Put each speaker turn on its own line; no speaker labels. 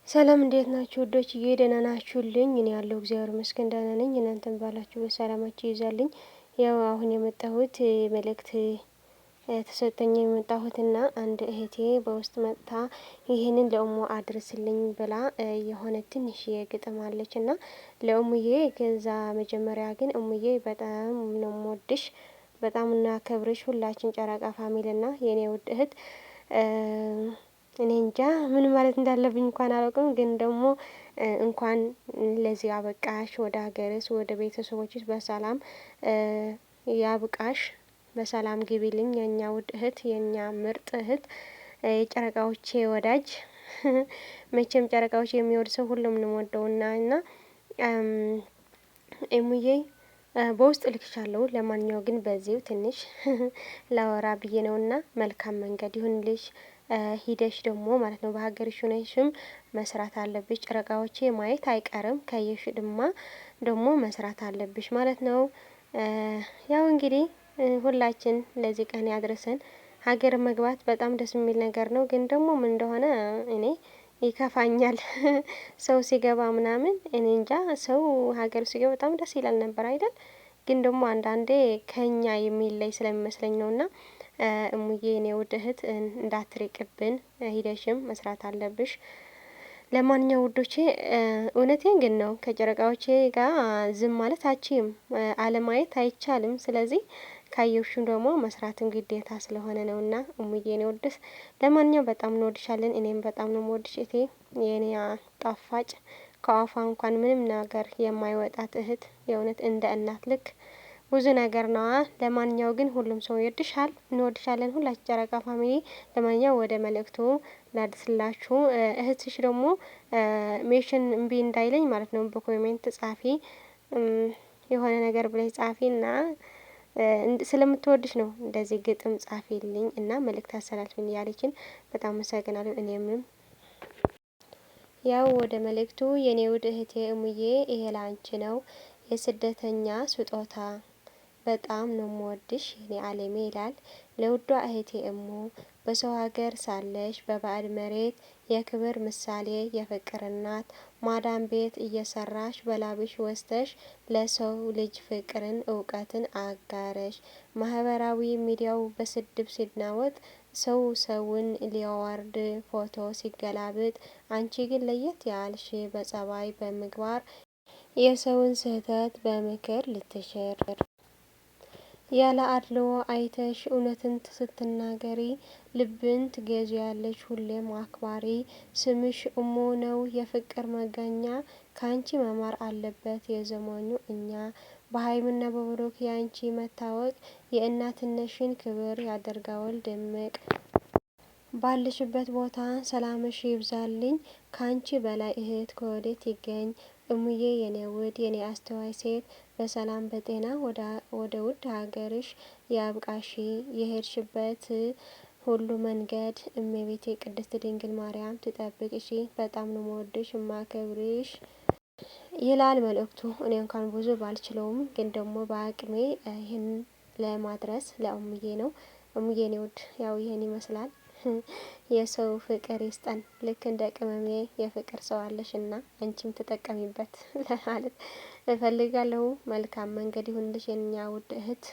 ሰላም እንዴት ናችሁ ውዶችዬ? ደህና ናችሁልኝ? እኔ ያለው እግዚአብሔር ይመስገን ደህና ነኝ። እናንተም ባላችሁበት ሰላማችሁ ይዛልኝ። ያው አሁን የመጣሁት መልእክት ተሰጠኝ የመጣሁትና አንድ እህቴ በውስጥ መጥታ ይህንን ለእሙ አድርስልኝ ብላ የሆነ ትንሽ ግጥም አለች እና ለእሙዬ ከዛ መጀመሪያ ግን እሙዬ በጣም ነው የምወድሽ፣ በጣም እናከብርሽ ሁላችን ጨረቃ ፋሚልና የኔ ውድ እህት እኔ እንጃ ምን ማለት እንዳለብኝ እንኳን አላውቅም። ግን ደግሞ እንኳን ለዚህ አበቃሽ፣ ወደ ሀገርስ ወደ ቤተሰቦችስ በሰላም ያብቃሽ፣ በሰላም ግቢልኝ የኛ ውድ እህት፣ የኛ ምርጥ እህት፣ የጨረቃዎቼ ወዳጅ መቼም ጨረቃዎች የሚወድ ሰው ሁሉም ነው ወደውና እና እሙዬ በውስጥ ልክሻለሁ። ለማንኛው ግን በዚሁ ትንሽ ላወራ ብዬ ነውና መልካም መንገድ ይሁንልሽ። ሂደሽ ደግሞ ማለት ነው በሀገርሽ ሆነሽም መስራት አለብሽ። ጨረቃዎቼ ማየት አይቀርም ከየሽ ድማ ደግሞ መስራት አለብሽ ማለት ነው። ያው እንግዲህ ሁላችን ለዚህ ቀን ያድርሰን። ሀገር መግባት በጣም ደስ የሚል ነገር ነው። ግን ደግሞ ምን እንደሆነ እኔ ይከፋኛል። ሰው ሲገባ ምናምን እኔ እንጃ ሰው ሀገር ሲገባ በጣም ደስ ይላል ነበር አይደል? ግን ደግሞ አንዳንዴ ከኛ የሚለይ ስለሚመስለኝ ነውና እሙዬ እኔ ውድ እህት እንዳትርቅብን ሂደሽም መስራት አለብሽ። ለማንኛው ውዶቼ እውነቴን ግን ነው ከጨረቃዎቼ ጋር ዝም ማለት አችም አለማየት አይቻልም። ስለዚህ ካየሽም ደግሞ መስራትን ግዴታ ስለሆነ ነውና እሙዬ እኔ ውድስ ለማንኛው በጣም እንወድሻለን። እኔም በጣም ነው የምወድሽ እቴ፣ የኔ ጣፋጭ ከአፏ እንኳን ምንም ነገር የማይወጣት እህት፣ የእውነት እንደ እናት ልክ ብዙ ነገር ነዋ። ለማንኛው ግን ሁሉም ሰው ይወድሻል፣ እንወድሻለን ሁላችን ጨረቃ ፋሚሊ። ለማንኛው ወደ መልእክቱ ላድርስላችሁ። እህትሽ ደግሞ ሜሽን እምቢ እንዳይለኝ ማለት ነው በኮሜንት ጻፊ፣ የሆነ ነገር ብለሽ ጻፊና ስለምትወድሽ ነው እንደዚህ ግጥም ጻፊልኝ እና መልእክት አሰላልፊልኝ ያለችን በጣም አመሰግናለሁ። እኔም ያው ወደ መልእክቱ የኔ ውድ እህቴ እሙዬ ይሄ ላንቺ ነው የስደተኛ ስጦታ፣ በጣም ነው የምወድሽ የኔ አለሜ ይላል። ለውዷ እህቴ እሙ በሰው ሀገር ሳለሽ በባዕድ መሬት የክብር ምሳሌ የፍቅር እናት፣ ማዳም ቤት እየሰራሽ በላብሽ ወስተሽ ለሰው ልጅ ፍቅርን እውቀትን አጋረሽ። ማህበራዊ ሚዲያው በስድብ ሲናወጥ ሰው ሰውን ሊያዋርድ ፎቶ ሲገላብጥ፣ አንቺ ግን ለየት ያልሽ በጸባይ በምግባር የሰውን ስህተት በምክር ልትሽር፣ ያለ አድልዎ አይተሽ እውነትን ስትናገሪ ልብን ትገዢያለሽ ሁሌም አክባሪ። ስምሽ እሙ ነው የፍቅር መገኛ፣ ካንቺ መማር አለበት የዘመኑ እኛ። በሀይምና በብሩክ ያንቺ መታወቅ የእናትነሽን ክብር ያደርገዋል ድምቅ። ባለሽበት ቦታ ሰላምሽ ይብዛልኝ፣ ካንቺ በላይ እህት ከወዴት ይገኝ። እሙዬ የኔ ውድ የኔ አስተዋይ ሴት በሰላም በጤና ወደ ውድ ሀገርሽ ያብቃሽ። የሄድሽበት ሁሉ መንገድ እመቤቴ ቅድስት ድንግል ማርያም ትጠብቅሽ። በጣም ነው መወድሽ ማከብርሽ ይላል መልእክቱ። እኔ እንኳን ብዙ ባልችለውም ግን ደግሞ በአቅሜ ይህን ለማድረስ ለእሙዬ ነው። እሙዬ እኔ ውድ ያው ይህን ይመስላል። የሰው ፍቅር ይስጠን። ልክ እንደ ቅመሜ የፍቅር ሰው አለሽና አንቺም ተጠቀሚበት ለማለት እፈልጋለሁ። መልካም መንገድ ይሁንልሽ የኛ ውድ እህት።